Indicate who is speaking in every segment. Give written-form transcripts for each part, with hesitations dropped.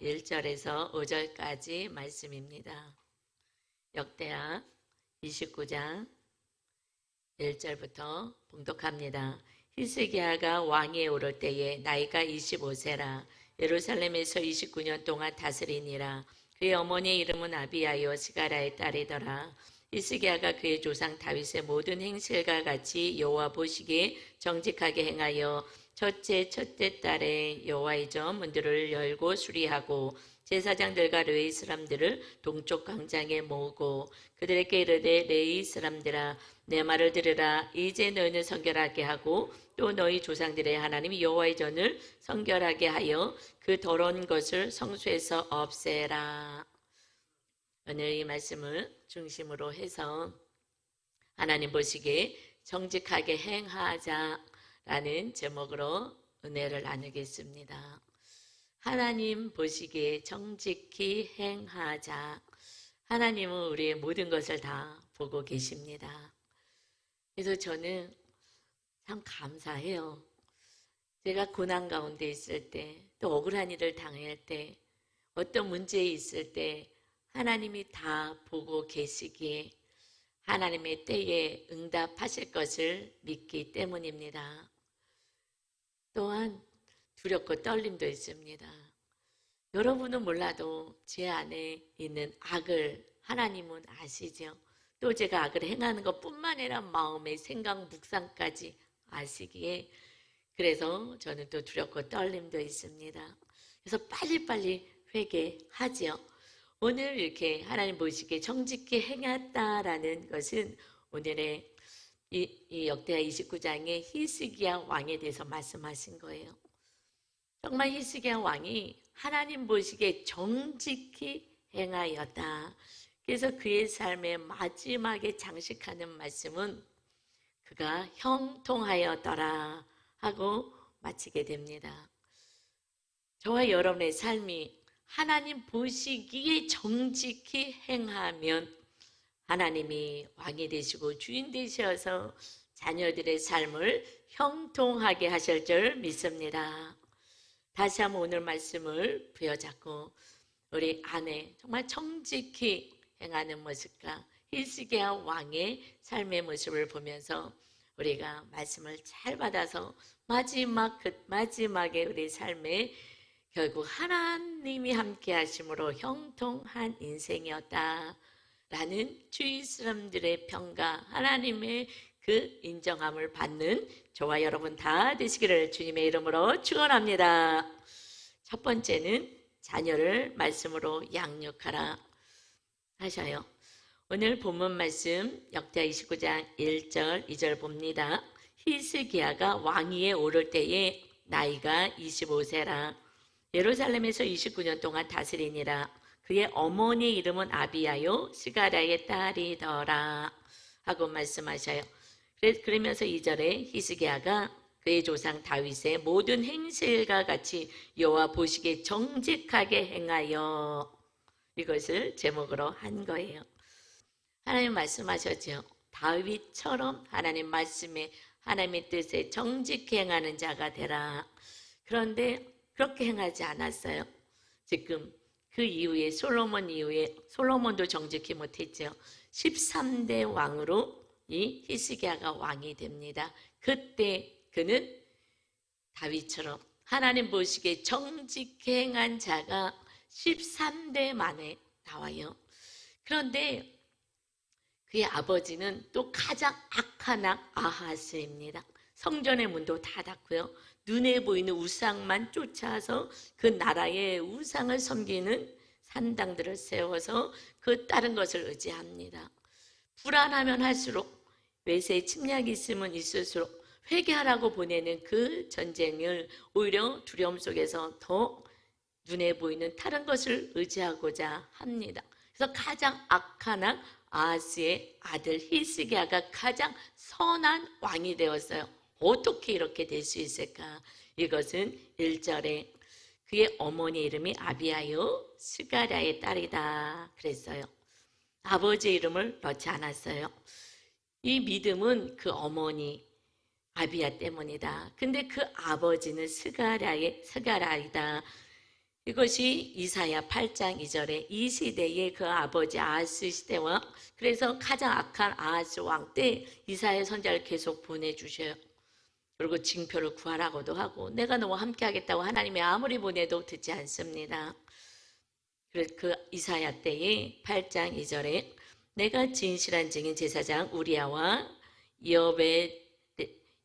Speaker 1: 1절에서 5절까지 말씀입니다. 역대하 29장 1절부터 봉독합니다. 히스기야가 왕위에 오를 때에 나이가 25세라. 예루살렘에서 29년 동안 다스리니라. 그의 어머니의 이름은 아비야요 스가랴의 딸이더라. 히스기야가 그의 조상 다윗의 모든 행실과 같이 여호와 보시기에 정직하게 행하여 첫째 달에 여호와의 전 문들을 열고 수리하고 제사장들과 레위 사람들을 동쪽 광장에 모으고 그들에게 이르되 레위 사람들아 내 말을 들으라. 이제 너희는 성결하게 하고 또 너희 조상들의 하나님 여호와의 전을 성결하게 하여 그 더러운 것을 성소에서 없애라. 오늘 이 말씀을 중심으로 해서 하나님 보시기에 정직하게 행하자라는 제목으로 은혜를 나누겠습니다. 하나님 보시기에 정직히 행하자. 하나님은 우리의 모든 것을 다 보고 계십니다. 그래서 저는 참 감사해요. 제가 고난 가운데 있을 때, 또 억울한 일을 당할 때, 어떤 문제에 있을 때 하나님이 다 보고 계시기에 하나님의 때에 응답하실 것을 믿기 때문입니다. 또한 두렵고 떨림도 있습니다. 여러분은 몰라도 제 안에 있는 악을 하나님은 아시죠. 또 제가 악을 행하는 것뿐만 아니라 마음의 생각, 묵상까지 아시기에 그래서 저는 또 두렵고 떨림도 있습니다. 그래서 빨리빨리 회개하지요. 오늘 이렇게 하나님 보시기에 정직히 행했다라는 것은 오늘의 이 역대하 29장의 히스기야 왕에 대해서 말씀하신 거예요. 정말 히스기야 왕이 하나님 보시기에 정직히 행하였다. 그래서 그의 삶의 마지막에 장식하는 말씀은 그가 형통하였더라 하고 마치게 됩니다. 저와 여러분의 삶이 하나님 보시기에 정직히 행하면 하나님이 왕이 되시고 주인 되셔서 자녀들의 삶을 형통하게 하실 줄 믿습니다. 다시 한번 오늘 말씀을 부여잡고 우리 안에 정말 정직히 행하는 모습과 히스기야 왕의 삶의 모습을 보면서 우리가 말씀을 잘 받아서 마지막에 우리 삶에 결국 하나님이 함께 하심으로 형통한 인생이었다 라는 주위 사람들의 평가, 하나님의 그 인정함을 받는 저와 여러분 다 되시기를 주님의 이름으로 축원합니다. 첫 번째는 자녀를 말씀으로 양육하라 하셔요. 오늘 본문 말씀 역대하 29장 1절 2절 봅니다. 히스기야가 왕위에 오를 때에 나이가 25세라. 예루살렘에서 29년 동안 다스리니라. 그의 어머니 이름은 아비야요 스가랴의 딸이더라 하고 말씀하셔요. 그러면서 2절에 히스기야가 그의 조상 다윗의 모든 행실과 같이 여호와 보시기에 정직하게 행하여 이것을 제목으로 한 거예요. 하나님 말씀하셨죠. 다윗처럼 하나님 말씀에 하나님의 뜻에 정직히 행하는 자가 되라. 그런데 그렇게 행하지 않았어요. 지금 그 이후에 솔로몬도 정직히 못했죠. 13대 왕으로 이 히스기야가 왕이 됩니다. 그때 그는 다윗처럼 하나님 보시기에 정직히 행한 자가 13대 만에 나와요. 그런데 그의 아버지는 또 가장 악한 악 아하스입니다. 성전의 문도 다 닫고요. 눈에 보이는 우상만 쫓아서 그 나라의 우상을 섬기는 산당들을 세워서 그 다른 것을 의지합니다. 불안하면 할수록 외세의 침략이 있으면 있을수록 회개하라고 보내는 그 전쟁을 오히려 두려움 속에서 더 눈에 보이는 다른 것을 의지하고자 합니다. 그래서 가장 악한 악 아하스의 아들 히스기야가 가장 선한 왕이 되었어요. 어떻게 이렇게 될 수 있을까? 이것은 1절에 그의 어머니 이름이 아비야요 스가랴의 딸이다 그랬어요. 아버지 이름을 넣지 않았어요. 이 믿음은 그 어머니 아비야 때문이다. 근데 그 아버지는 스가랴이다. 이것이 이사야 8장 2절에 이 시대에 그 아버지 아하스 시대와 그래서 가장 악한 아하스 왕 때 이사야 선지자를 계속 보내주셔요. 그리고 징표를 구하라고도 하고 내가 너와 함께 하겠다고 하나님이 아무리 보내도 듣지 않습니다. 그래서 그 이사야 때에 8장 2절에 내가 진실한 증인 제사장 우리야와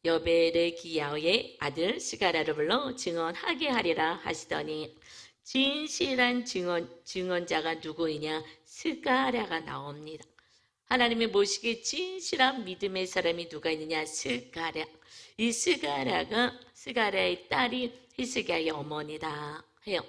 Speaker 1: 여베레기야의 아들 스가랴를 불러 증언하게 하리라 하시더니 진실한 증언자가 누구이냐? 스가랴가 나옵니다. 하나님의 모시기에 진실한 믿음의 사람이 누가 있느냐? 스가랴. 이 스가랴의 딸이 히스기야의 어머니다 해요.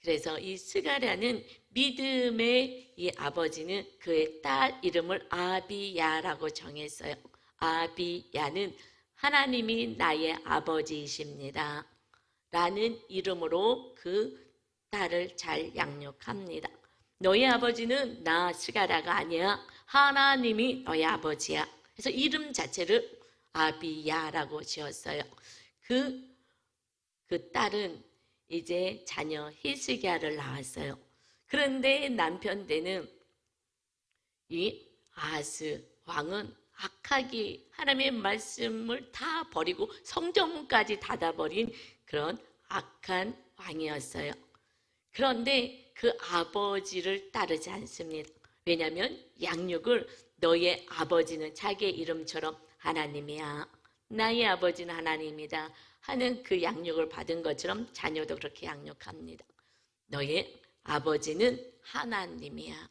Speaker 1: 그래서 이 스가랴는 믿음의 이 아버지는 그의 딸 이름을 아비야라고 정했어요. 아비야는 하나님이 나의 아버지이십니다 라는 이름으로 그 딸을 잘 양육합니다. 너의 아버지는 나 스가랴가 아니야. 하나님이 너의 아버지야. 그래서 이름 자체를 아비야라고 지었어요. 그 딸은 이제 자녀 히스기야를 낳았어요. 그런데 남편 되는 이 아하스 왕은 악하게 하나님의 말씀을 다 버리고 성전문까지 닫아버린 그런 악한 왕이었어요. 그런데 그 아버지를 따르지 않습니다. 왜냐하면 양육을 너의 아버지는 자기의 이름처럼 하나님이야. 나의 아버지는 하나님이다 하는 그 양육을 받은 것처럼 자녀도 그렇게 양육합니다. 너의 아버지는 하나님이야.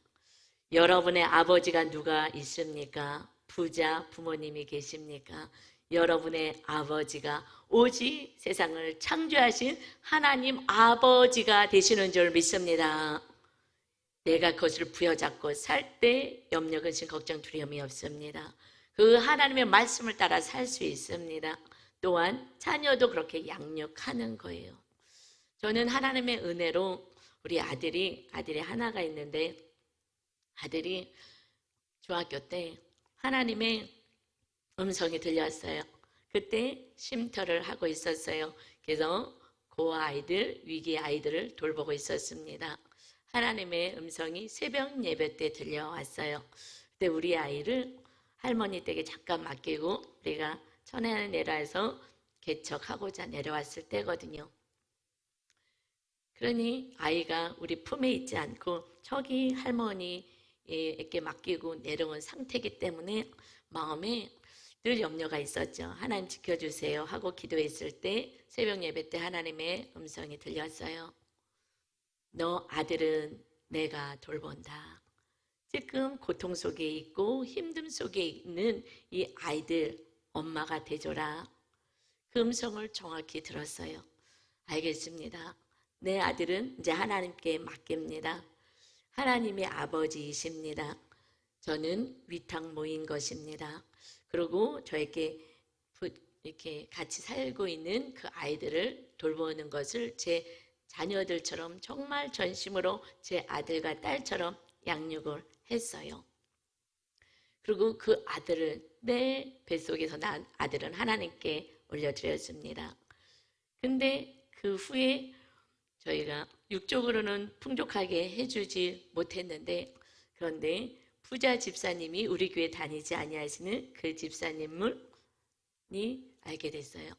Speaker 1: 여러분의 아버지가 누가 있습니까? 부자 부모님이 계십니까? 여러분의 아버지가 오직 세상을 창조하신 하나님 아버지가 되시는 줄 믿습니다. 내가 그것을 부여잡고 살 때 염려, 근심, 걱정, 두려움이 없습니다. 그 하나님의 말씀을 따라 살 수 있습니다. 또한 자녀도 그렇게 양육하는 거예요. 저는 하나님의 은혜로 우리 아들이 하나가 있는데 아들이 중학교 때 하나님의 음성이 들렸어요. 그때 쉼터를 하고 있었어요. 그래서 고아 아이들, 위기 아이들을 돌보고 있었습니다. 하나님의 음성이 새벽 예배 때 들려왔어요. 그때 우리 아이를 할머니 댁에 잠깐 맡기고 우리가 천안에 내려와서 개척하고자 내려왔을 때거든요. 그러니 아이가 우리 품에 있지 않고 저기 할머니에게 맡기고 내려온 상태이기 때문에 마음에 늘 염려가 있었죠. 하나님 지켜주세요 하고 기도했을 때 새벽 예배 때 하나님의 음성이 들렸어요. 너 아들은 내가 돌본다. 지금 고통 속에 있고 힘듦 속에 있는 이 아이들 엄마가 되줘라. 그 음성을 정확히 들었어요. 알겠습니다. 내 아들은 이제 하나님께 맡깁니다. 하나님의 아버지이십니다. 저는 위탁 모인 것입니다. 그리고 저에게 이렇게 같이 살고 있는 그 아이들을 돌보는 것을 제 자녀들처럼 정말 전심으로 제 아들과 딸처럼 양육을 했어요. 그리고 그 아들을 내 뱃속에서 낳은 아들은 하나님께 올려드렸습니다. 근데 그 후에 저희가 육적으로는 풍족하게 해주지 못했는데 그런데 부자 집사님이 우리 교회 다니지 아니하시는 그 집사님이 알게 됐어요.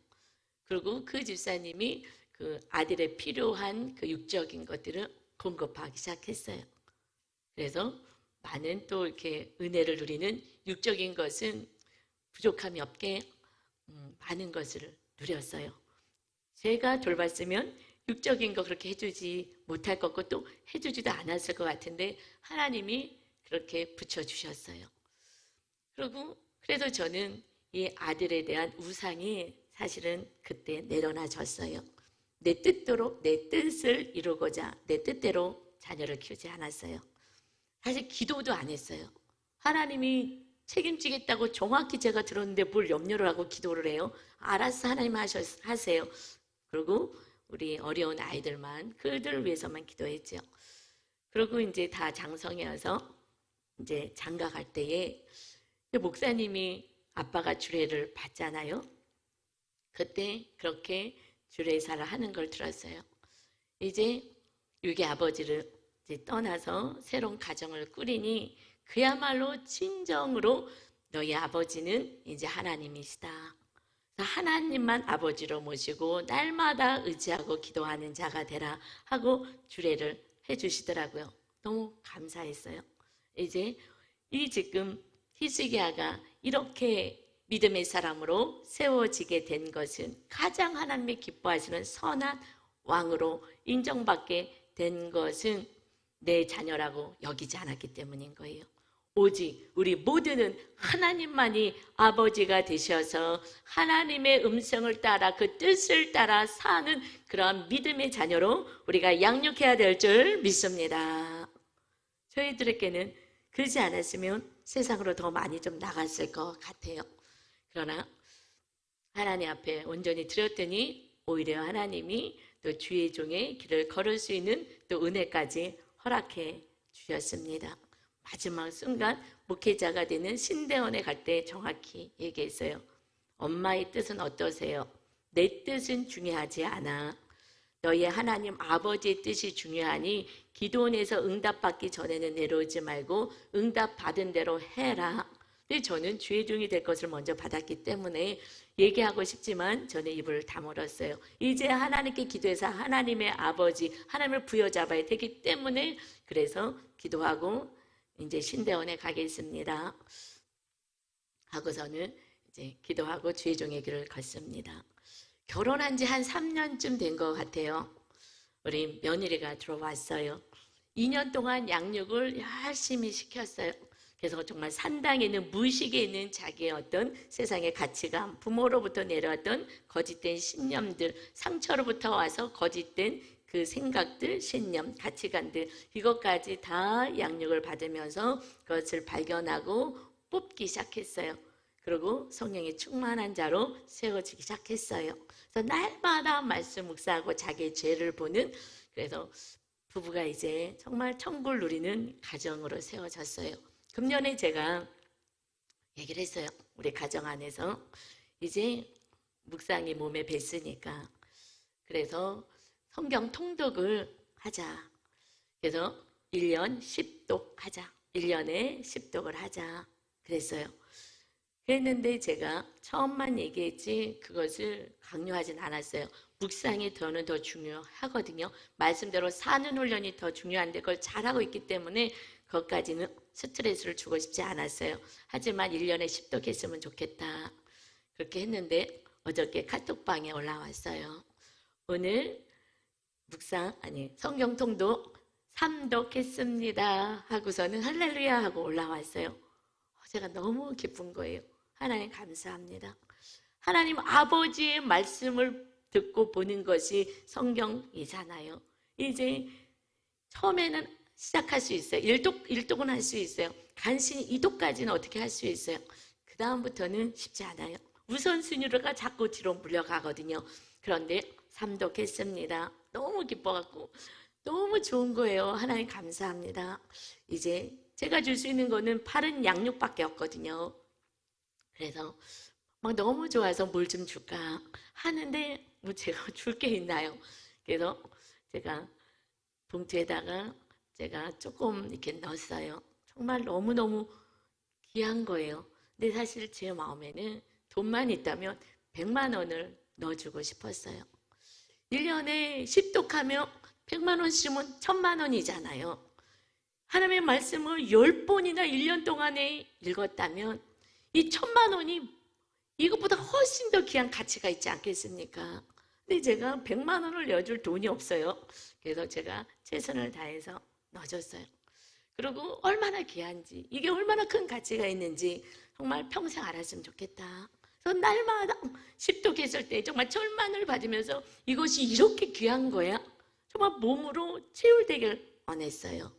Speaker 1: 그리고 그 집사님이 그 아들의 필요한 그 육적인 것들을 공급하기 시작했어요. 그래서 많은 또 이렇게 은혜를 누리는 육적인 것은 부족함이 없게 많은 것을 누렸어요. 제가 돌봤으면 육적인 거 그렇게 해주지 못할 것 같고 또 해주지도 않았을 것 같은데 하나님이 그렇게 붙여주셨어요. 그래서 저는 이 아들에 대한 우상이 사실은 그때 내려놔졌어요. 내 뜻대로 내 뜻을 이루고자 내 뜻대로 자녀를 키우지 않았어요. 사실 기도도 안 했어요. 하나님이 책임지겠다고 정확히 제가 들었는데 뭘 염려를 하고 기도를 해요? 알았어, 하나님 하세요. 그리고 우리 어려운 아이들만 그들을 위해서만 기도했죠. 그리고 이제 다 장성해서 이제 장가 갈 때에 목사님이 아빠가 주례를 받잖아요. 그때 그렇게 주례사를 하는 걸 들었어요. 이제 육의 아버지를 이제 떠나서 새로운 가정을 꾸리니 그야말로 진정으로 너희 아버지는 이제 하나님이시다. 하나님만 아버지로 모시고 날마다 의지하고 기도하는 자가 되라 하고 주례를 해주시더라고요. 너무 감사했어요. 이제 이 지금 히스기야가 이렇게 믿음의 사람으로 세워지게 된 것은 가장 하나님이 기뻐하시는 선한 왕으로 인정받게 된 것은 내 자녀라고 여기지 않았기 때문인 거예요. 오직 우리 모두는 하나님만이 아버지가 되셔서 하나님의 음성을 따라 그 뜻을 따라 사는 그런 믿음의 자녀로 우리가 양육해야 될 줄 믿습니다. 저희들에게는 그러지 않았으면 세상으로 더 많이 좀 나갔을 것 같아요. 그러나 하나님 앞에 온전히 드렸더니 오히려 하나님이 또 주의 종의 길을 걸을 수 있는 또 은혜까지 허락해 주셨습니다. 마지막 순간 목회자가 되는 신대원에 갈 때 정확히 얘기했어요. 엄마의 뜻은 어떠세요? 내 뜻은 중요하지 않아. 너희 하나님 아버지의 뜻이 중요하니 기도원에서 응답받기 전에는 내려오지 말고 응답받은 대로 해라. 근데 저는 주의 종이 될 것을 먼저 받았기 때문에 얘기하고 싶지만 저는 입을 다물었어요. 이제 하나님께 기도해서 하나님의 아버지, 하나님을 부여잡아야 되기 때문에 그래서 기도하고 이제 신대원에 가겠습니다 하고서는 이제 기도하고 주의 종의 길을 걷습니다. 결혼한 지 한 3년쯤 된 것 같아요. 우리 며느리가 들어왔어요. 2년 동안 양육을 열심히 시켰어요. 그래서 정말 산당에 있는 무의식에 있는 자기의 어떤 세상의 가치관, 부모로부터 내려왔던 거짓된 신념들, 상처로부터 와서 거짓된 그 생각들, 신념, 가치관들 이것까지 다 양육을 받으면서 그것을 발견하고 뽑기 시작했어요. 그리고 성령이 충만한 자로 세워지기 시작했어요. 그래서 날마다 말씀 묵상하고 자기의 죄를 보는 그래서 부부가 이제 정말 천국을 누리는 가정으로 세워졌어요. 금년에 제가 얘기를 했어요. 우리 가정 안에서 이제 묵상이 몸에 뱄으니까 그래서 성경 통독을 하자. 그래서 1년 10독 하자. 1년에 10독을 하자. 그랬어요. 그랬는데 제가 처음만 얘기했지 그것을 강요하진 않았어요. 묵상이 저는 더 중요하거든요. 말씀대로 사는 훈련이 더 중요한데 그걸 잘하고 있기 때문에 그것까지는 스트레스를 주고 싶지 않았어요. 하지만 1년에 10독 했으면 좋겠다. 그렇게 했는데 어저께 카톡방에 올라왔어요. 오늘 성경 통독 3독 했습니다 하고서는 할렐루야 하고 올라왔어요. 제가 너무 기쁜 거예요. 하나님 감사합니다. 하나님 아버지의 말씀을 듣고 보는 것이 성경이잖아요. 이제 처음에는 시작할 수 있어요. 1독은 할 수 있어요. 간신히 2독까지는 어떻게 할 수 있어요. 그 다음부터는 쉽지 않아요. 우선순위가 자꾸 뒤로 물려가거든요. 그런데 3독 했습니다. 너무 기뻐갖고 너무 좋은 거예요. 하나님 감사합니다. 이제 제가 줄 수 있는 거는 바른 양육밖에 없거든요. 그래서 막 너무 좋아서 뭘 좀 줄까 하는데 뭐 제가 줄 게 있나요? 그래서 제가 봉투에다가 제가 조금 이렇게 넣었어요. 정말 너무너무 귀한 거예요. 근데 사실 제 마음에는 돈만 있다면 100만 원을 넣어주고 싶었어요. 1년에 10독하면 100만 원씩은 1000만 원이잖아요. 하나님의 말씀을 10번이나 1년 동안에 읽었다면 이 1000만 원이 이것보다 훨씬 더 귀한 가치가 있지 않겠습니까? 근데 제가 100만 원을 내줄 돈이 없어요. 그래서 제가 최선을 다해서 넣어줬어요. 그리고 얼마나 귀한지, 이게 얼마나 큰 가치가 있는지 정말 평생 알았으면 좋겠다. 그래서 날마다 10독 했을 때 정말 절만을 받으면서 이것이 이렇게 귀한 거야? 정말 몸으로 채울되길 원했어요.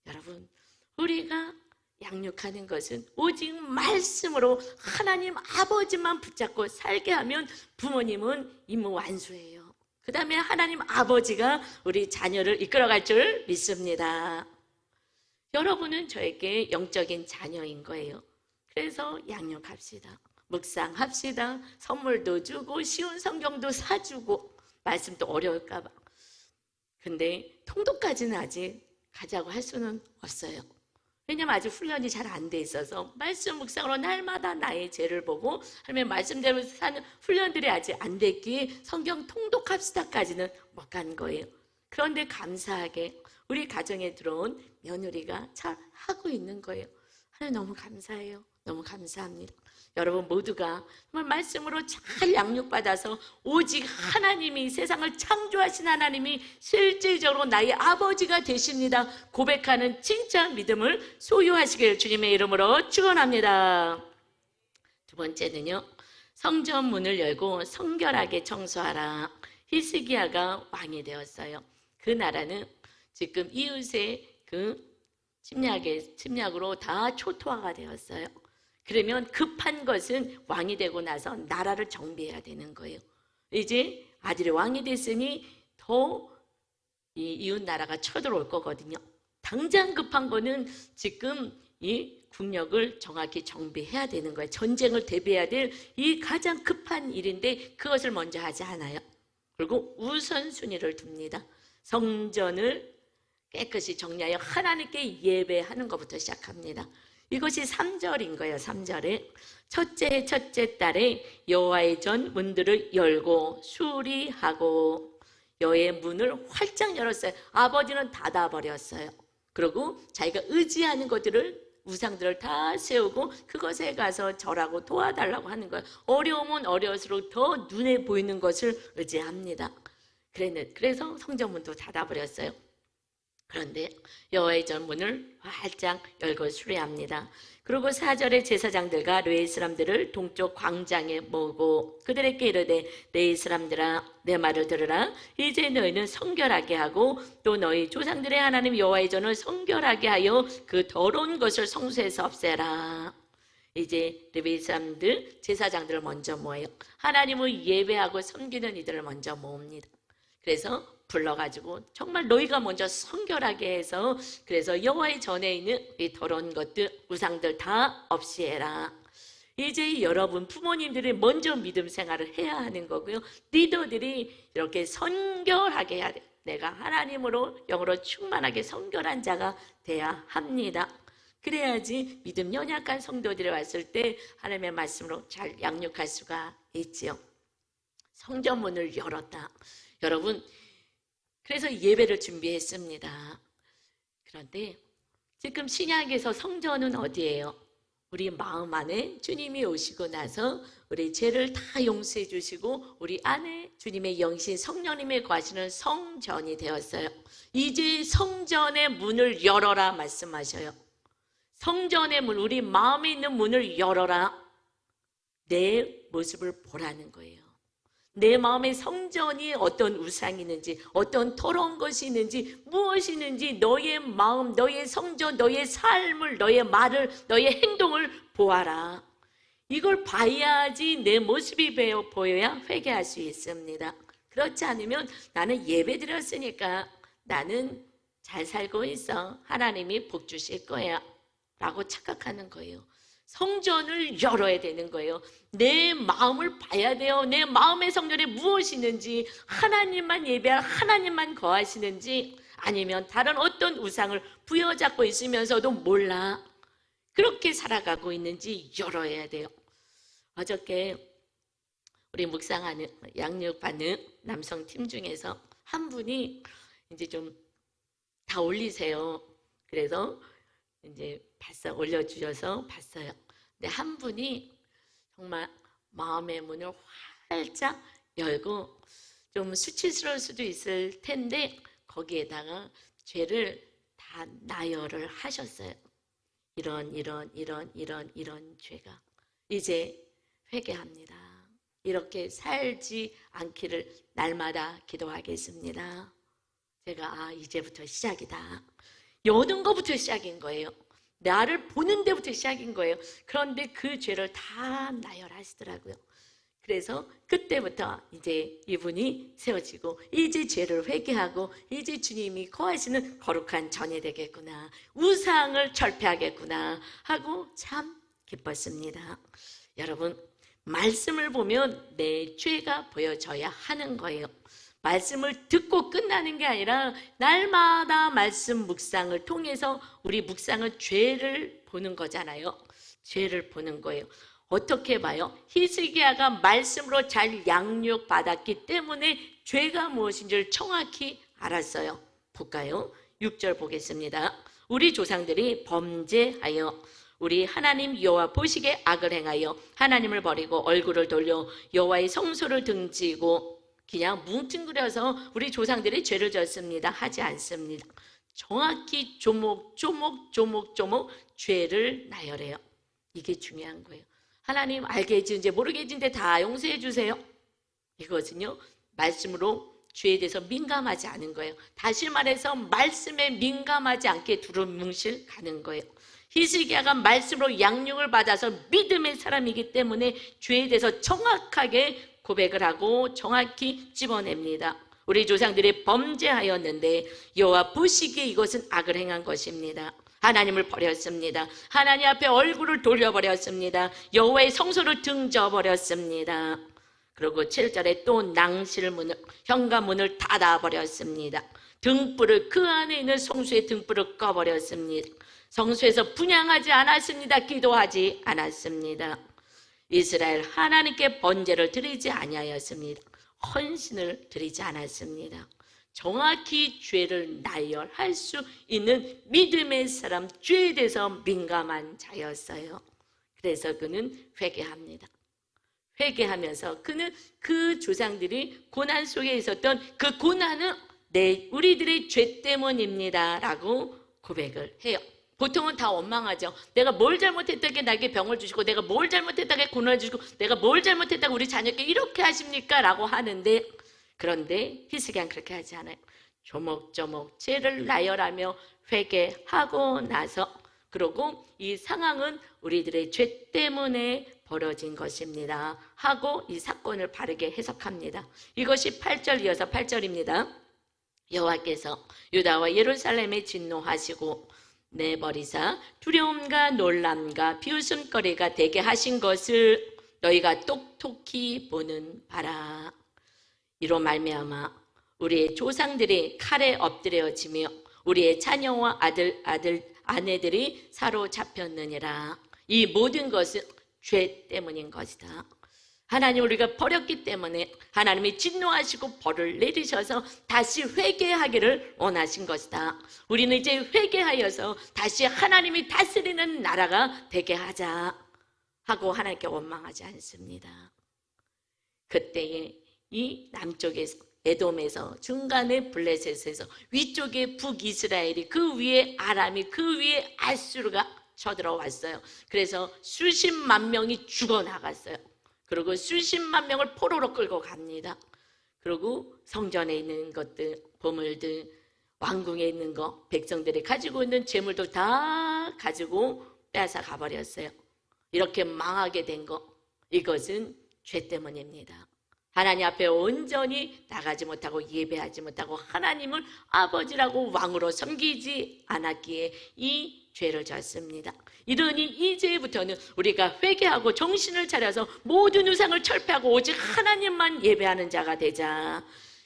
Speaker 1: 여러분, 우리가 양육하는 것은 오직 말씀으로 하나님 아버지만 붙잡고 살게 하면 부모님은 임무 완수예요. 그 다음에 하나님 아버지가 우리 자녀를 이끌어갈 줄 믿습니다. 여러분은 저에게 영적인 자녀인 거예요. 그래서 양육합시다. 묵상합시다. 선물도 주고 쉬운 성경도 사주고 말씀도 어려울까 봐. 근데 통도까지는 아직 가자고 할 수는 없어요. 왜냐면 아직 훈련이 잘 안 돼 있어서 말씀 묵상으로 날마다 나의 죄를 보고 하나님의 말씀대로 사는 훈련들이 아직 안 됐기에 성경 통독합시다까지는 못 간 거예요. 그런데 감사하게 우리 가정에 들어온 며느리가 잘 하고 있는 거예요. 하나님 너무 감사해요. 너무 감사합니다. 여러분 모두가 정말 말씀으로 잘 양육받아서 오직 하나님이, 세상을 창조하신 하나님이 실질적으로 나의 아버지가 되십니다 고백하는 진짜 믿음을 소유하시길 주님의 이름으로 축원합니다. 두 번째는요, 성전 문을 열고 성결하게 청소하라. 히스기야가 왕이 되었어요. 그 나라는 지금 이웃의 그 침략으로 다 초토화가 되었어요. 그러면 급한 것은 왕이 되고 나서 나라를 정비해야 되는 거예요. 이제 아들이 왕이 됐으니 더 이 이웃 나라가 쳐들어올 거거든요. 당장 급한 거는 지금 이 국력을 정확히 정비해야 되는 거예요. 전쟁을 대비해야 될 이 가장 급한 일인데 그것을 먼저 하지 않아요. 그리고 우선순위를 둡니다. 성전을 깨끗이 정리하여 하나님께 예배하는 것부터 시작합니다. 이것이 3절인 거예요. 3절에 첫째 달에 여호와의 전 문들을 열고 수리하고, 여호와의 문을 활짝 열었어요. 아버지는 닫아버렸어요. 그리고 자기가 의지하는 것들을, 우상들을 다 세우고 그것에 가서 절하고 도와달라고 하는 거예요. 어려우면 어려울수록 더 눈에 보이는 것을 의지합니다. 그래서 성전문도 닫아버렸어요. 그런데 여호와의 전 문을 활짝 열고 수리합니다. 그리고 4절에 제사장들과 레위 사람들을 동쪽 광장에 모으고 그들에게 이르되, 레위 사람들아 내 말을 들으라. 이제 너희는 성결하게 하고 또 너희 조상들의 하나님 여호와의 전을 성결하게 하여 그 더러운 것을 성소에서 없애라. 이제 레위 사람들, 제사장들을 먼저 모아요. 하나님을 예배하고 섬기는 이들을 먼저 모읍니다. 그래서 불러가지고 정말 너희가 먼저 성결하게 해서, 그래서 여호와의 전에 있는 이 더러운 것들, 우상들 다 없이 해라. 이제 여러분 부모님들이 먼저 믿음 생활을 해야 하는 거고요. 리더들이 이렇게 성결하게 해야 돼. 내가 하나님으로 영으로 충만하게 성결한 자가 돼야 합니다. 그래야지 믿음 연약한 성도들이 왔을 때 하나님의 말씀으로 잘 양육할 수가 있지요. 성전문을 열었다. 여러분, 그래서 예배를 준비했습니다. 그런데 지금 신약에서 성전은 어디예요? 우리 마음 안에 주님이 오시고 나서 우리 죄를 다 용서해 주시고 우리 안에 주님의 영신 성령님의 거하시는 성전이 되었어요. 이제 성전의 문을 열어라 말씀하셔요. 성전의 문, 우리 마음에 있는 문을 열어라. 내 모습을 보라는 거예요. 내 마음의 성전이 어떤 우상이 있는지, 어떤 더러운 것이 있는지, 무엇이 있는지 너의 마음, 너의 성전, 너의 삶을, 너의 말을, 너의 행동을 보아라. 이걸 봐야지 내 모습이 보여야 회개할 수 있습니다. 그렇지 않으면 나는 예배 드렸으니까 나는 잘 살고 있어, 하나님이 복 주실 거야 라고 착각하는 거예요. 성전을 열어야 되는 거예요. 내 마음을 봐야 돼요. 내 마음의 성전에 무엇이 있는지, 하나님만 예배할, 하나님만 거하시는지, 아니면 다른 어떤 우상을 부여잡고 있으면서도 몰라 그렇게 살아가고 있는지 열어야 돼요. 어저께 우리 묵상하는, 양육받는 남성 팀 중에서 한 분이 이제 좀 다 올리세요. 그래서 이제 올려주셔서 봤어요. 근데 한 분이 정말 마음의 문을 활짝 열고, 좀 수치스러울 수도 있을 텐데 거기에다가 죄를 다 나열을 하셨어요. 이런 죄가 이제 회개합니다. 이렇게 살지 않기를 날마다 기도하겠습니다. 제가 이제부터 시작이다. 여는 것부터 시작인 거예요. 나를 보는 데부터 시작인 거예요. 그런데 그 죄를 다 나열하시더라고요. 그래서 그때부터 이제 이분이 세워지고, 이제 죄를 회개하고 이제 주님이 거하시는 거룩한 전이 되겠구나, 우상을 철폐하겠구나 하고 참 기뻤습니다. 여러분, 말씀을 보면 내 죄가 보여져야 하는 거예요. 말씀을 듣고 끝나는 게 아니라 날마다 말씀 묵상을 통해서 우리 묵상은 죄를 보는 거잖아요. 죄를 보는 거예요. 어떻게 봐요? 히스기야가 말씀으로 잘 양육받았기 때문에 죄가 무엇인지를 정확히 알았어요. 볼까요? 6절 보겠습니다. 우리 조상들이 범죄하여 우리 하나님 여호와 보시기에 악을 행하여 하나님을 버리고 얼굴을 돌려 여호와의 성소를 등지고, 그냥 뭉뚱그려서 우리 조상들이 죄를 졌습니다 하지 않습니다. 정확히 조목 죄를 나열해요. 이게 중요한 거예요. 하나님 알게 해주는지 모르게 해주는데 다 용서해 주세요. 이것은요, 말씀으로 죄에 대해서 민감하지 않은 거예요. 다시 말해서 말씀에 민감하지 않게 두루뭉실 가는 거예요. 히스기야가 말씀으로 양육을 받아서 믿음의 사람이기 때문에 죄에 대해서 정확하게 고백을 하고 정확히 집어냅니다. 우리 조상들이 범죄하였는데 여호와 보시기에 이것은 악을 행한 것입니다. 하나님을 버렸습니다. 하나님 앞에 얼굴을 돌려버렸습니다. 여호와의 성소를 등져버렸습니다. 그리고 7절에 또 낭실문을, 현관문을 닫아버렸습니다. 등불을, 그 안에 있는 성소의 등불을 꺼버렸습니다. 성소에서 분향하지 않았습니다. 기도하지 않았습니다. 이스라엘 하나님께 번제를 드리지 아니하였습니다. 헌신을 드리지 않았습니다. 정확히 죄를 나열할 수 있는 믿음의 사람, 죄에 대해서 민감한 자였어요. 그래서 그는 회개합니다. 회개하면서 그는 그 조상들이 고난 속에 있었던 그 고난은 우리들의 죄 때문입니다 라고 고백을 해요. 보통은 다 원망하죠. 내가 뭘 잘못했다게 나에게 병을 주시고, 내가 뭘 잘못했다게 고난을 주시고, 내가 뭘 잘못했다고 우리 자녀께 이렇게 하십니까? 라고 하는데, 그런데 히스기야는 그렇게 하지 않아요. 조목조목 죄를 나열하며 회개하고 나서, 그리고 이 상황은 우리들의 죄 때문에 벌어진 것입니다 하고 이 사건을 바르게 해석합니다. 이것이 8절 이어서 8절입니다. 여호와께서 유다와 예루살렘에 진노하시고 내버리사 두려움과 놀람과 비웃음거리가 되게 하신 것을 너희가 똑똑히 보는 바라. 이로 말미암아 우리의 조상들이 칼에 엎드려지며 우리의 자녀와 아내들이 사로잡혔느니라. 이 모든 것은 죄 때문인 것이다. 하나님 우리가 버렸기 때문에 하나님이 진노하시고 벌을 내리셔서 다시 회개하기를 원하신 것이다. 우리는 이제 회개하여서 다시 하나님이 다스리는 나라가 되게 하자 하고 하나님께 원망하지 않습니다. 그때에 이 남쪽에서 에돔에서, 중간에 블레셋에서, 위쪽에 북이스라엘이, 그 위에 아람이, 그 위에 아수르가 쳐들어왔어요. 그래서 수십만 명이 죽어나갔어요. 그리고 수십만 명을 포로로 끌고 갑니다. 그리고 성전에 있는 것들, 보물들, 왕궁에 있는 거, 백성들이 가지고 있는 재물도 다 가지고 빼앗아 가버렸어요. 이렇게 망하게 된 거, 이것은 죄 때문입니다. 하나님 앞에 온전히 나가지 못하고 예배하지 못하고 하나님을 아버지라고 왕으로 섬기지 않았기에 이 죄를 졌습니다. 이러니 이제부터는 우리가 회개하고 정신을 차려서 모든 우상을 철폐하고 오직 하나님만 예배하는 자가 되자.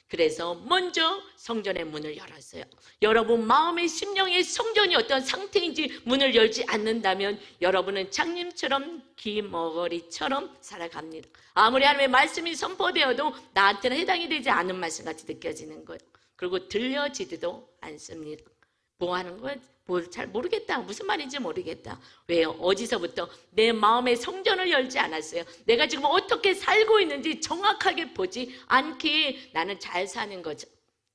Speaker 1: 그래서 먼저 성전의 문을 열었어요. 여러분 마음의 심령의 성전이 어떤 상태인지 문을 열지 않는다면 여러분은 장님처럼 기머거리처럼 살아갑니다. 아무리 하나님의 말씀이 선포되어도 나한테는 해당이 되지 않은 말씀 같이 느껴지는 거예요. 그리고 들려지지도 않습니다. 뭐 하는 거야? 뭘 잘 모르겠다. 무슨 말인지 모르겠다. 왜요? 어디서부터 내 마음의 성전을 열지 않았어요. 내가 지금 어떻게 살고 있는지 정확하게 보지 않기에 나는 잘 사는 거죠.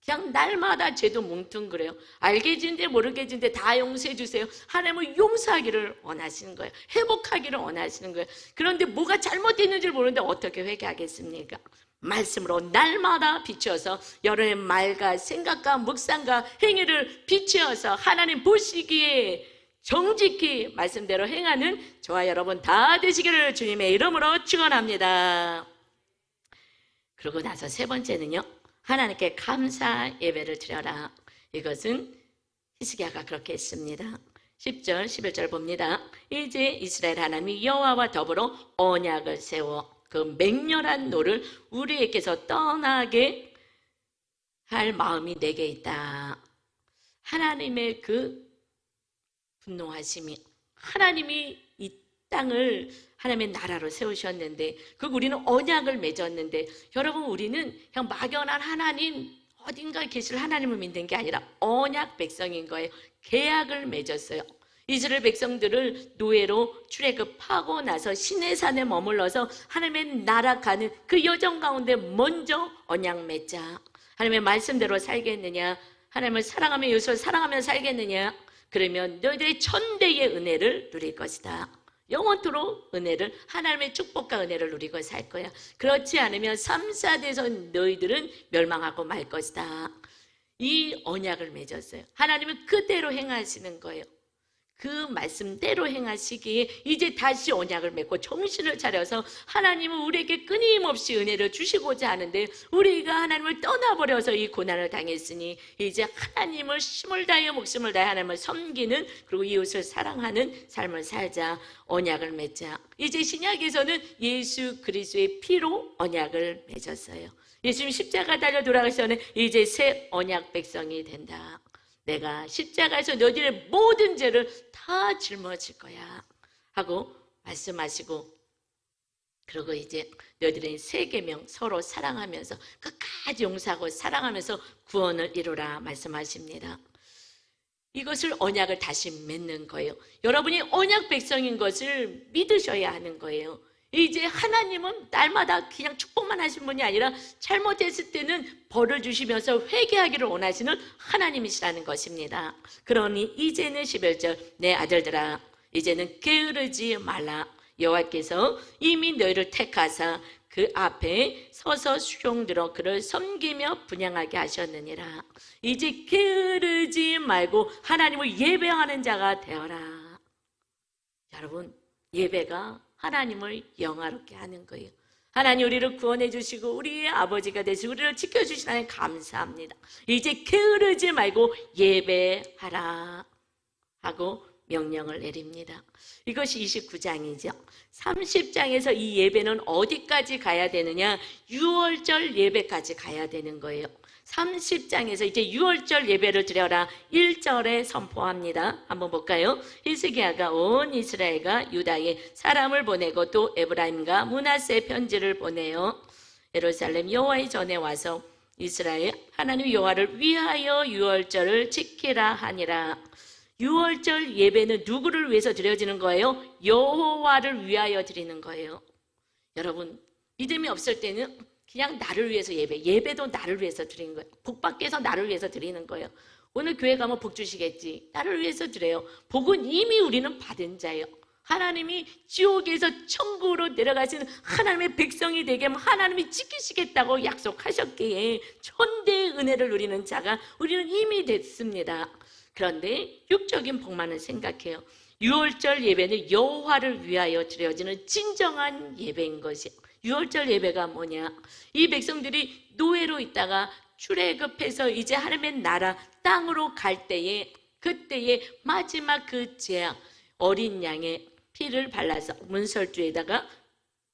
Speaker 1: 그냥 날마다 죄도 뭉뚱그려요. 알게 지는데 모르게 지는데 다 용서해 주세요. 하나님은 용서하기를 원하시는 거예요. 회복하기를 원하시는 거예요. 그런데 뭐가 잘못됐는지 모르는데 어떻게 회개하겠습니까? 말씀으로 날마다 비추어서 여러분의 말과 생각과 묵상과 행위를 비추어서 하나님 보시기에 정직히 말씀대로 행하는 저와 여러분 다 되시기를 주님의 이름으로 축원합니다. 그러고 나서 세 번째는요, 하나님께 감사 예배를 드려라. 이것은 히스기야가 그렇게 했습니다. 10절 11절 봅니다. 이제 이스라엘 하나님이 여호와와 더불어 언약을 세워 그 맹렬한 노를 우리에게서 떠나게 할 마음이 내게 있다. 하나님의 그 분노하심이, 하나님이 이 땅을 하나님의 나라로 세우셨는데, 그 우리는 언약을 맺었는데, 여러분 우리는 그냥 막연한 하나님, 어딘가에 계실 하나님을 믿는 게 아니라 언약 백성인 거예요. 계약을 맺었어요. 이스라엘 백성들을 노예로 출애굽하고 나서 시내산에 머물러서 하나님의 나라 가는 그 여정 가운데 먼저 언약 맺자. 하나님의 말씀대로 살겠느냐? 하나님을 사랑하며 예수를 사랑하며 살겠느냐? 그러면 너희들의 천대의 은혜를 누릴 것이다. 영원토록 은혜를, 하나님의 축복과 은혜를 누리고 살 거야. 그렇지 않으면 3, 4대에서 너희들은 멸망하고 말 것이다. 이 언약을 맺었어요. 하나님은 그대로 행하시는 거예요. 그 말씀대로 행하시기에 이제 다시 언약을 맺고 정신을 차려서 하나님은 우리에게 끊임없이 은혜를 주시고자 하는데, 우리가 하나님을 떠나버려서 이 고난을 당했으니 이제 하나님을 힘을 다해 목숨을 다해 하나님을 섬기는, 그리고 이웃을 사랑하는 삶을 살자. 언약을 맺자. 이제 신약에서는 예수 그리스도의 피로 언약을 맺었어요. 예수님 십자가 달려 돌아가시는 이제 새 언약 백성이 된다. 내가 십자가에서 너희들의 모든 죄를 다 짊어질 거야 하고 말씀하시고, 그리고 이제 너희들의 새 계명, 서로 사랑하면서 끝까지 용서하고 사랑하면서 구원을 이루라 말씀하십니다. 이것을 언약을 다시 맺는 거예요. 여러분이 언약 백성인 것을 믿으셔야 하는 거예요. 이제 하나님은 날마다 그냥 축복만 하신 분이 아니라 잘못했을 때는 벌을 주시면서 회개하기를 원하시는 하나님이시라는 것입니다. 그러니 이제는 11절, 내 아들들아 이제는 게으르지 말라. 여호와께서 이미 너희를 택하사 그 앞에 서서 수종들어 그를 섬기며 분향하게 하셨느니라. 이제 게으르지 말고 하나님을 예배하는 자가 되어라. 여러분, 예배가 하나님을 영화롭게 하는 거예요. 하나님 우리를 구원해 주시고 우리의 아버지가 되시고 우리를 지켜주신 하나님 감사합니다. 이제 게으르지 말고 예배하라 하고 명령을 내립니다. 이것이 29장이죠. 30장에서 이 예배는 어디까지 가야 되느냐? 6월절 예배까지 가야 되는 거예요. 30장에서 이제 6월절 예배를 드려라 1절에 선포합니다. 한번 볼까요? 히스기야가 온 이스라엘과 유다에 사람을 보내고 또 에브라임과 므낫세에 편지를 보내요. 예루살렘 여호와의 전에 와서 이스라엘 하나님 여호와를 위하여 6월절을 지키라 하니라. 6월절 예배는 누구를 위해서 드려지는 거예요? 여호와를 위하여 드리는 거예요. 여러분, 믿음이 없을 때는 그냥 나를 위해서 예배도 나를 위해서 드리는 거예요. 복 받기 위해서 나를 위해서 드리는 거예요. 오늘 교회 가면 복 주시겠지. 나를 위해서 드려요. 복은 이미 우리는 받은 자예요. 하나님이 지옥에서 천국으로 내려가시는 하나님의 백성이 되게 하면 하나님이 지키시겠다고 약속하셨기에 천대의 은혜를 누리는 자가 우리는 이미 됐습니다. 그런데 육적인 복만을 생각해요. 6월절 예배는 여호와를 위하여 드려지는 진정한 예배인 것이에요. 6월절 예배가 뭐냐? 이 백성들이 노예로 있다가 출애굽해서 이제 하나님의 나라 땅으로 갈 때에, 그때에 마지막 그 재앙, 어린 양의 피를 발라서 문설주에다가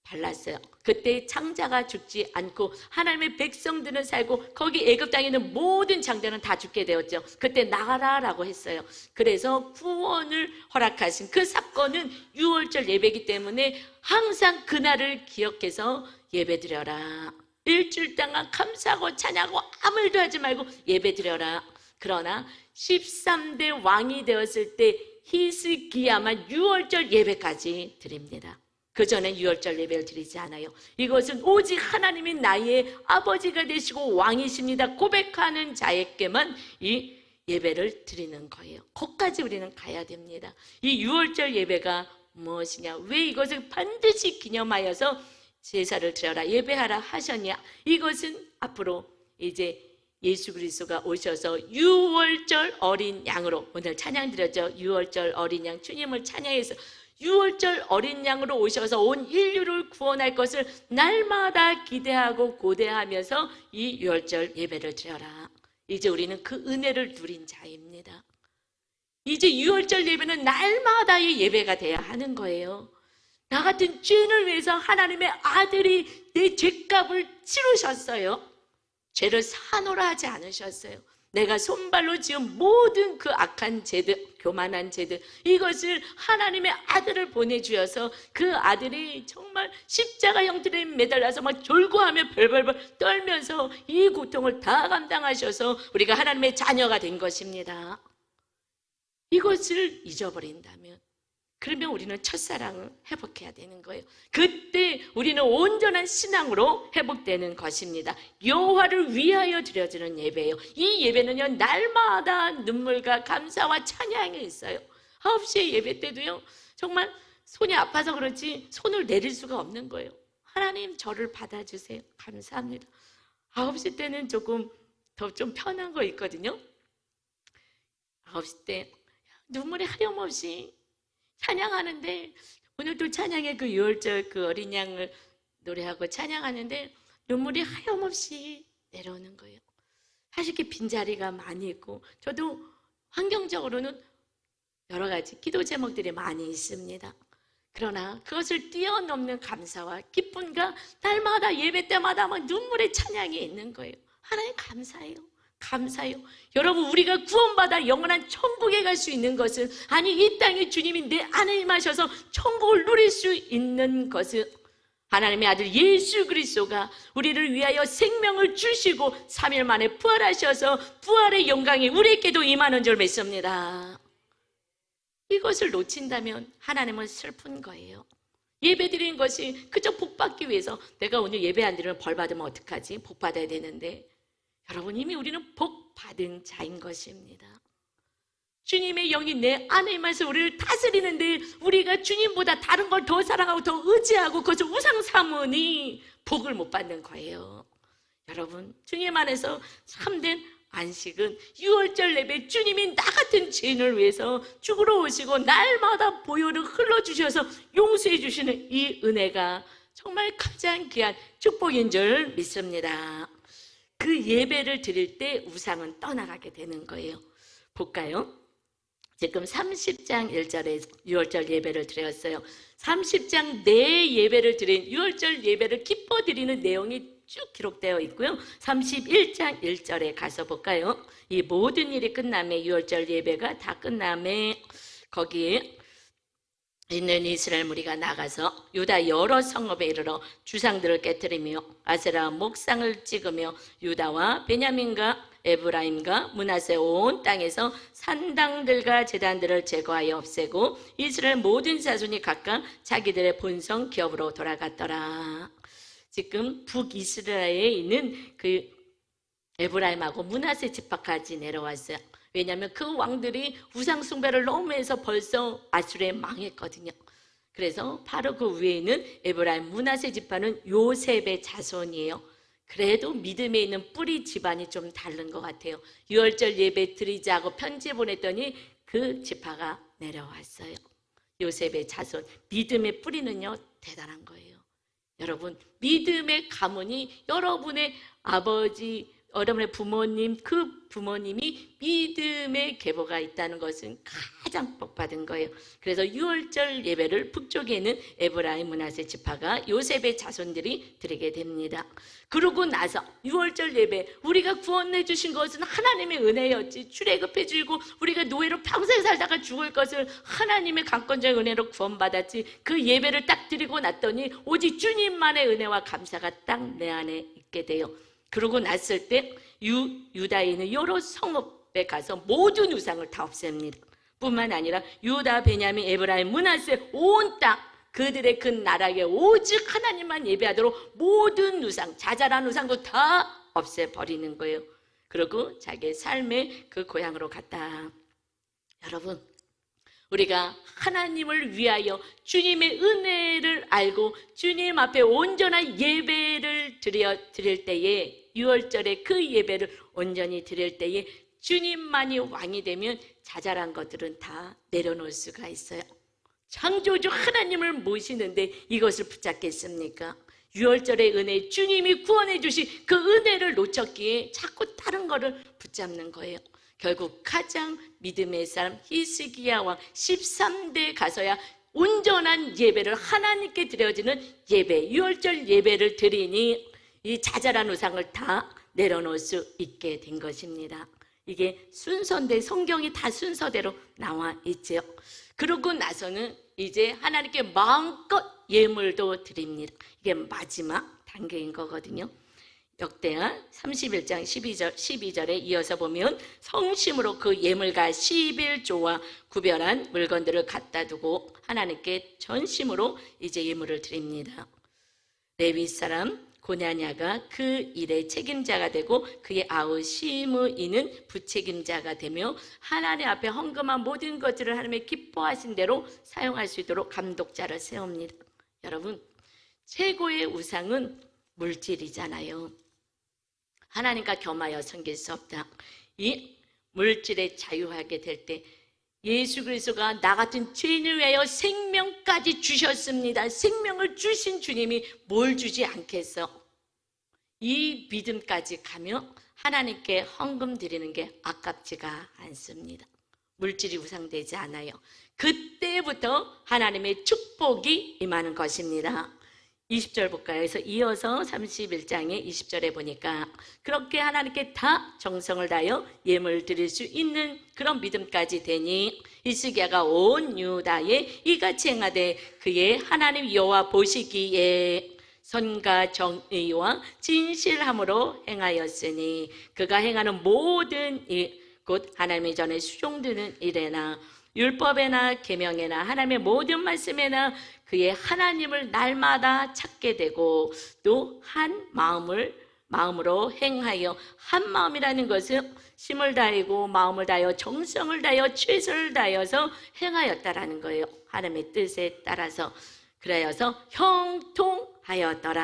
Speaker 1: 발랐어요. 그때 장자가 죽지 않고 하나님의 백성들은 살고 거기 애굽 땅에 있는 모든 장자는 다 죽게 되었죠. 그때 나가라라고 했어요. 그래서 구원을 허락하신 그 사건은 6월절 예배이기 때문에 항상 그날을 기억해서 예배드려라. 일주일 동안 감사하고 찬양하고 아무 일도 하지 말고 예배드려라. 그러나 13대 왕이 되었을 때 히스기야만 6월절 예배까지 드립니다. 그 전에 6월절 예배를 드리지 않아요. 이것은 오직 하나님이 나의 아버지가 되시고 왕이십니다 고백하는 자에게만 이 예배를 드리는 거예요. 거기까지 우리는 가야 됩니다. 이 6월절 예배가 무엇이냐? 왜 이것을 반드시 기념하여서 제사를 드려라 예배하라 하셨냐? 이것은 앞으로 이제 예수 그리스도가 오셔서 6월절 어린 양으로, 오늘 찬양 드렸죠. 6월절 어린 양 주님을 찬양해서 6월절 어린 양으로 오셔서 온 인류를 구원할 것을 날마다 기대하고 고대하면서 이 6월절 예배를 드려라. 이제 우리는 그 은혜를 누린 자입니다. 이제 6월절 예배는 날마다의 예배가 돼야 하는 거예요. 나 같은 죄인을 위해서 하나님의 아들이 내 죄값을 치르셨어요. 죄를 사노라 하지 않으셨어요. 내가 손발로 지은 모든 그 악한 죄들, 교만한 죄들, 이것을 하나님의 아들을 보내주셔서 그 아들이 정말 십자가 형틀에 매달려서 막 졸고하며 벌벌벌 떨면서 이 고통을 다 감당하셔서 우리가 하나님의 자녀가 된 것입니다. 이것을 잊어버린다면, 그러면 우리는 첫사랑을 회복해야 되는 거예요. 그때 우리는 온전한 신앙으로 회복되는 것입니다. 여호와를 위하여 드려지는 예배예요. 이 예배는요, 날마다 눈물과 감사와 찬양이 있어요. 9시에 예배 때도요, 정말 손이 아파서 그렇지 손을 내릴 수가 없는 거예요. 하나님, 저를 받아주세요. 감사합니다. 9시 때는 조금 더 좀 편한 거 있거든요. 9시 때 눈물이 하염없이 찬양하는데, 오늘도 찬양의 그 6월절 그 어린 양을 노래하고 찬양하는데 눈물이 하염없이 내려오는 거예요. 사실 이렇게 빈자리가 많이 있고, 저도 환경적으로는 여러 가지 기도 제목들이 많이 있습니다. 그러나 그것을 뛰어넘는 감사와 기쁨과 날마다 예배 때마다 막 눈물의 찬양이 있는 거예요. 하나님 감사해요. 감사해요. 여러분, 우리가 구원받아 영원한 천국에 갈 수 있는 것은, 아니 이 땅에 주님이 내 안에 임하셔서 천국을 누릴 수 있는 것은 하나님의 아들 예수 그리스도가 우리를 위하여 생명을 주시고 3일 만에 부활하셔서 부활의 영광이 우리에게도 임하는 줄 믿습니다. 이것을 놓친다면 하나님은 슬픈 거예요. 예배드리는 것이 그저 복받기 위해서, 내가 오늘 예배 안 드리면 벌 받으면 어떡하지? 복 받아야 되는데, 여러분, 이미 우리는 복 받은 자인 것입니다. 주님의 영이 내 안에 임해서 우리를 다스리는데, 우리가 주님보다 다른 걸 더 사랑하고 더 의지하고 그것을 우상 삼으니 복을 못 받는 거예요. 여러분, 주님 안에서 참된 안식은 6월절 예배, 주님이 나 같은 죄인을 위해서 죽으러 오시고 날마다 보혈을 흘러주셔서 용서해 주시는 이 은혜가 정말 가장 귀한 축복인 줄 믿습니다. 그 예배를 드릴 때 우상은 떠나가게 되는 거예요. 볼까요? 지금 30장 1절에 6월절 예배를 드렸어요. 30장 내 예배를 드린 6월절 예배를 기뻐 드리는 내용이 쭉 기록되어 있고요. 31장 1절에 가서 볼까요? 이 모든 일이 끝남에, 6월절 예배가 다 끝남에 거기에 있는 이스라엘 무리가 나가서 유다 여러 성읍에 이르러 주상들을 깨뜨리며 아세라 목상을 찍으며 유다와 베냐민과 에브라임과 므낫세 온 땅에서 산당들과 제단들을 제거하여 없애고 이스라엘 모든 자손이 각각 자기들의 본성 기업으로 돌아갔더라. 지금 북이스라엘에 있는 그 에브라임하고 므낫세 지파까지 내려왔어요. 왜냐하면 그 왕들이 우상 숭배를 너무 해서 벌써 아수르에 망했거든요. 그래서 바로 그 위에 있는 에브라임 므낫세 지파는 요셉의 자손이에요. 그래도 믿음에 있는 뿌리 집안이 좀 다른 것 같아요. 6월절 예배 드리자고 편지 보냈더니 그 지파가 내려왔어요. 요셉의 자손, 믿음의 뿌리는요 대단한 거예요. 여러분, 믿음의 가문이 여러분의 아버지, 여러분의 부모님, 그 부모님이 믿음의 계보가 있다는 것은 가장 복받은 거예요. 그래서 6월절 예배를 북쪽에 있는 에브라임 므낫세 지파가 요셉의 자손들이 드리게 됩니다. 그러고 나서 6월절 예배, 우리가 구원해 주신 것은 하나님의 은혜였지, 출애굽해 주고 우리가 노예로 평생 살다가 죽을 것을 하나님의 강권적 은혜로 구원받았지, 그 예배를 딱 드리고 났더니 오직 주님만의 은혜와 감사가 딱 내 안에 있게 돼요. 그러고 났을 때 유다에 있는 여러 성읍에 가서 모든 우상을 다 없앱니다. 뿐만 아니라 유다, 베냐민, 에브라임, 므낫세 온 땅, 그들의 그 나라에 오직 하나님만 예배하도록 모든 우상, 자잘한 우상도 다 없애버리는 거예요. 그리고 자기의 삶의 그 고향으로 갔다. 여러분, 우리가 하나님을 위하여 주님의 은혜를 알고 주님 앞에 온전한 예배를 드릴 때에, 6월절에 그 예배를 온전히 드릴 때에 주님만이 왕이 되면 자잘한 것들은 다 내려놓을 수가 있어요. 창조주 하나님을 모시는데 이것을 붙잡겠습니까? 6월절의 은혜, 주님이 구원해 주신 그 은혜를 놓쳤기에 자꾸 다른 거를 붙잡는 거예요. 결국 가장 믿음의 사람 히스기야 왕 13대에 가서야 온전한 예배를 하나님께 드려지는 예배, 6월절 예배를 드리니 이 자잘한 우상을 다 내려놓을 수 있게 된 것입니다. 이게 순서인데 성경이 다 순서대로 나와 있지요. 그러고 나서는 이제 하나님께 마음껏 예물도 드립니다. 이게 마지막 단계인 거거든요. 역대하 31장 12절에 이어서 보면 성심으로 그 예물과 11조와 구별한 물건들을 갖다 두고 하나님께 전심으로 이제 예물을 드립니다. 레위 사람 고냐냐가 그 일의 책임자가 되고 그의 아우 시므이는 부책임자가 되며 하나님 앞에 헌금한 모든 것들을 하나님의 기뻐하신 대로 사용할 수 있도록 감독자를 세웁니다. 여러분, 최고의 우상은 물질이잖아요. 하나님과 겸하여 섬길 수 없다. 이 물질에 자유하게 될 때 예수 그리스도가 나 같은 죄인을 위하여 생명까지 주셨습니다. 생명을 주신 주님이 뭘 주지 않겠어? 이 믿음까지 가며 하나님께 헌금 드리는 게 아깝지가 않습니다. 물질이 우상되지 않아요. 그때부터 하나님의 축복이 임하는 것입니다. 20절 볼까요? 그래서 이어서 31장의 20절에 보니까 그렇게 하나님께 다 정성을 다하여 예물 드릴 수 있는 그런 믿음까지 되니 히스기야가 온 유다에 이같이 행하되 그의 하나님 여호와 보시기에 선과 정의와 진실함으로 행하였으니 그가 행하는 모든 일 곧 하나님의 전에 수종드는 일에나 율법에나 계명에나 하나님의 모든 말씀에나 그의 하나님을 날마다 찾게 되고 또 한 마음으로 행하여 한 마음이라는 것은 힘을 다하고 마음을 다하여 정성을 다하여 최선을 다하여서 행하였다라는 거예요. 하나님의 뜻에 따라서 그래서 형통하였더라.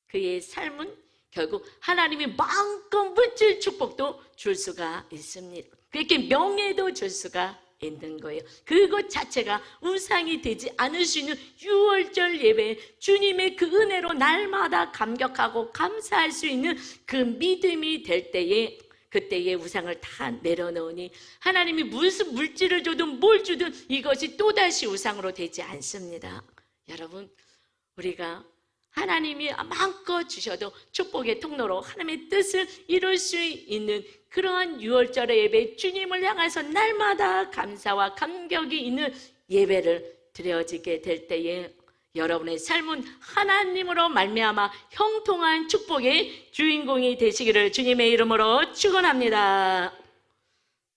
Speaker 1: 그의 삶은 결국 하나님이 마음껏 물질 축복도 줄 수가 있습니다. 그렇게 명예도 줄 수가 있는 거예요. 그것 자체가 우상이 되지 않을 수 있는 유월절 예배, 주님의 그 은혜로 날마다 감격하고 감사할 수 있는 그 믿음이 될 때에 그때의 우상을 다 내려놓으니 하나님이 무슨 물질을 주든 뭘 주든 이것이 또다시 우상으로 되지 않습니다. 여러분, 우리가 하나님이 마음껏 주셔도 축복의 통로로 하나님의 뜻을 이룰 수 있는 그러한 유월절의 예배, 주님을 향해서 날마다 감사와 감격이 있는 예배를 드려지게 될 때에 여러분의 삶은 하나님으로 말미암아 형통한 축복의 주인공이 되시기를 주님의 이름으로 축원합니다.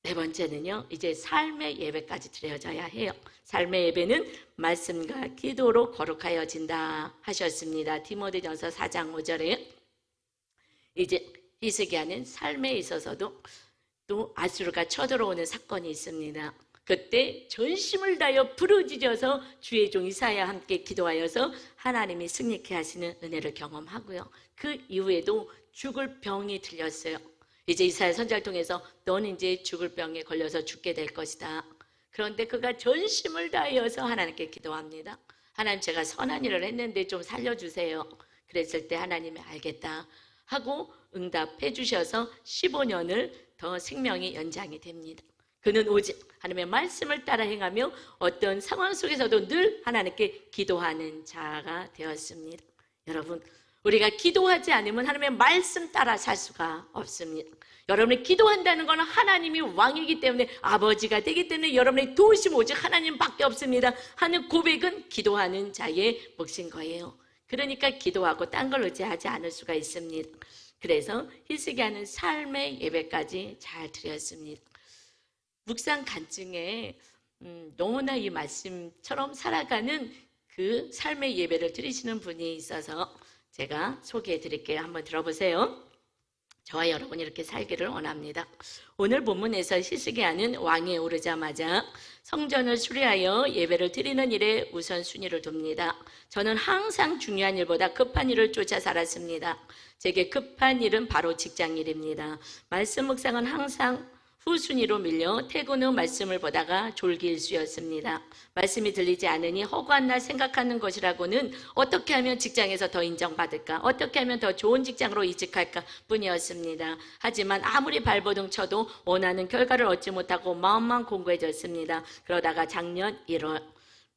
Speaker 1: 네 번째는요, 이제 삶의 예배까지 드려져야 해요. 삶의 예배는 말씀과 기도로 거룩하여진다 하셨습니다. 디모데전서 4장 5절에 이제 히스기야는 삶에 있어서도 또 아수르가 쳐들어오는 사건이 있습니다. 그때 전심을 다하여 부르짖어서 주의 종 이사야와 함께 기도하여서 하나님이 승리케 하시는 은혜를 경험하고요. 그 이후에도 죽을 병이 들렸어요. 이제 이사야 선지자를 통해서 너는 이제 죽을 병에 걸려서 죽게 될 것이다. 그런데 그가 전심을 다하여서 하나님께 기도합니다. 하나님, 제가 선한 일을 했는데 좀 살려주세요. 그랬을 때 하나님이 알겠다 하고 응답해 주셔서 15년을 더 생명이 연장이 됩니다. 그는 오직 하나님의 말씀을 따라 행하며 어떤 상황 속에서도 늘 하나님께 기도하는 자가 되었습니다. 여러분, 우리가 기도하지 않으면 하나님의 말씀 따라 살 수가 없습니다. 여러분이 기도한다는 것은 하나님이 왕이기 때문에, 아버지가 되기 때문에 여러분의 도우심 오직 하나님밖에 없습니다 하는 고백은 기도하는 자의 몫인 거예요. 그러니까 기도하고 딴 걸 의지하지 않을 수가 있습니다. 그래서 히스기야는 삶의 예배까지 잘 드렸습니다. 묵상 간증에 너무나 이 말씀처럼 살아가는 그 삶의 예배를 드리시는 분이 있어서 제가 소개해 드릴게요. 한번 들어보세요. 저와 여러분이 이렇게 살기를 원합니다. 오늘 본문에서 히스기야는 왕위에 오르자마자 성전을 수리하여 예배를 드리는 일에 우선순위를 둡니다. 저는 항상 중요한 일보다 급한 일을 쫓아 살았습니다. 제게 급한 일은 바로 직장일입니다. 말씀 묵상은 항상 후순위로 밀려 퇴근 후 말씀을 보다가 졸기일수였습니다. 말씀이 들리지 않으니 허구한 날 생각하는 것이라고는 어떻게 하면 직장에서 더 인정받을까, 어떻게 하면 더 좋은 직장으로 이직할까 뿐이었습니다. 하지만 아무리 발버둥 쳐도 원하는 결과를 얻지 못하고 마음만 공고해졌습니다. 그러다가 작년 1월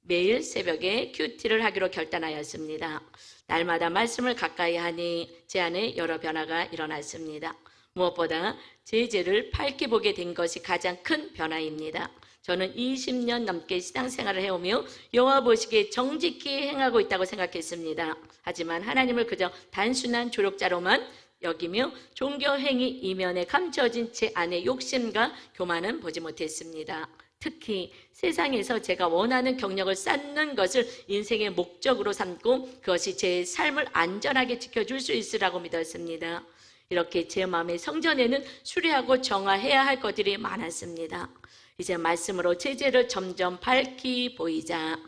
Speaker 1: 매일 새벽에 큐티를 하기로 결단하였습니다. 날마다 말씀을 가까이 하니 제 안에 여러 변화가 일어났습니다. 무엇보다 제 죄를 밝게 보게 된 것이 가장 큰 변화입니다. 저는 20년 넘게 신앙생활을 해오며 여호와 보시기에 정직히 행하고 있다고 생각했습니다. 하지만 하나님을 그저 단순한 조력자로만 여기며 종교 행위 이면에 감춰진 제 안의 욕심과 교만은 보지 못했습니다. 특히 세상에서 제가 원하는 경력을 쌓는 것을 인생의 목적으로 삼고 그것이 제 삶을 안전하게 지켜줄 수 있으라고 믿었습니다. 이렇게 제 마음의 성전에는 수리하고 정화해야 할 것들이 많았습니다. 이제 말씀으로 제 죄를 점점 밝히 보이자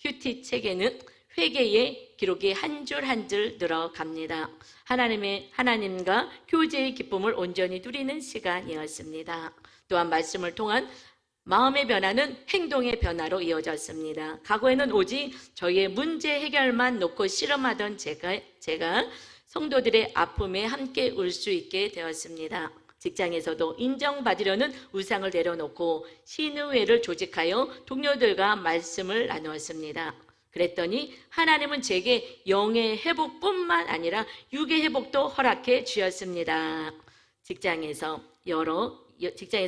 Speaker 1: 큐티 책에는 회개의 기록이 한 줄 한 줄 늘어갑니다. 하나님과 교제의 기쁨을 온전히 누리는 시간이었습니다. 또한 말씀을 통한 마음의 변화는 행동의 변화로 이어졌습니다. 과거에는 오직 저희의 문제 해결만 놓고 실험하던 제가 성도들의 아픔에 함께 울 수 있게 되었습니다. 직장에서도 인정받으려는 우상을 내려놓고 신의회를 조직하여 동료들과 말씀을 나누었습니다. 그랬더니 하나님은 제게 영의 회복뿐만 아니라 육의 회복도 허락해 주셨습니다. 직장에서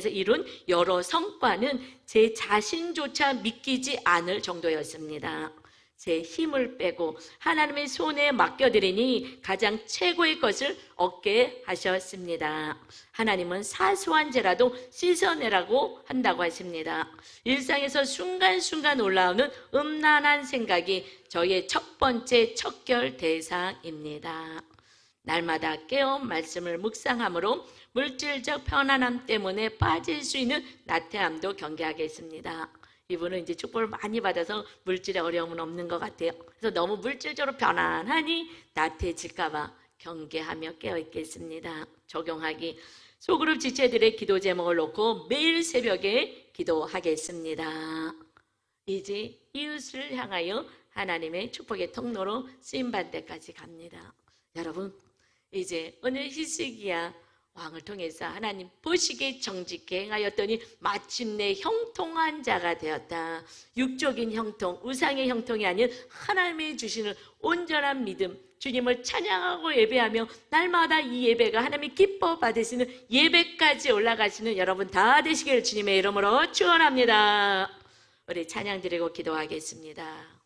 Speaker 1: 이룬 여러 성과는 제 자신조차 믿기지 않을 정도였습니다. 제 힘을 빼고 하나님의 손에 맡겨드리니 가장 최고의 것을 얻게 하셨습니다. 하나님은 사소한 죄라도 씻어내라고 한다고 하십니다. 일상에서 순간순간 올라오는 음란한 생각이 저의 첫 번째 척결 대상입니다. 날마다 깨어 말씀을 묵상함으로 물질적 편안함 때문에 빠질 수 있는 나태함도 경계하겠습니다. 이분은 이제 축복을 많이 받아서 물질의 어려움은 없는 것 같아요. 그래서 너무 물질적으로 편안하니 나태해질까 봐 경계하며 깨어있겠습니다. 적용하기. 소그룹 지체들의 기도 제목을 놓고 매일 새벽에 기도하겠습니다. 이제 이웃을 향하여 하나님의 축복의 통로로 쓰임받을 때까지 갑니다. 여러분, 이제 오늘 히스기야 왕을 통해서 하나님 보시기에 정직히 행하였더니 마침내 형통한 자가 되었다. 육적인 형통, 우상의 형통이 아닌 하나님이 주시는 온전한 믿음, 주님을 찬양하고 예배하며 날마다 이 예배가 하나님이 기뻐 받으시는 예배까지 올라가시는 여러분 다 되시길 주님의 이름으로 축원합니다. 우리 찬양 드리고 기도하겠습니다.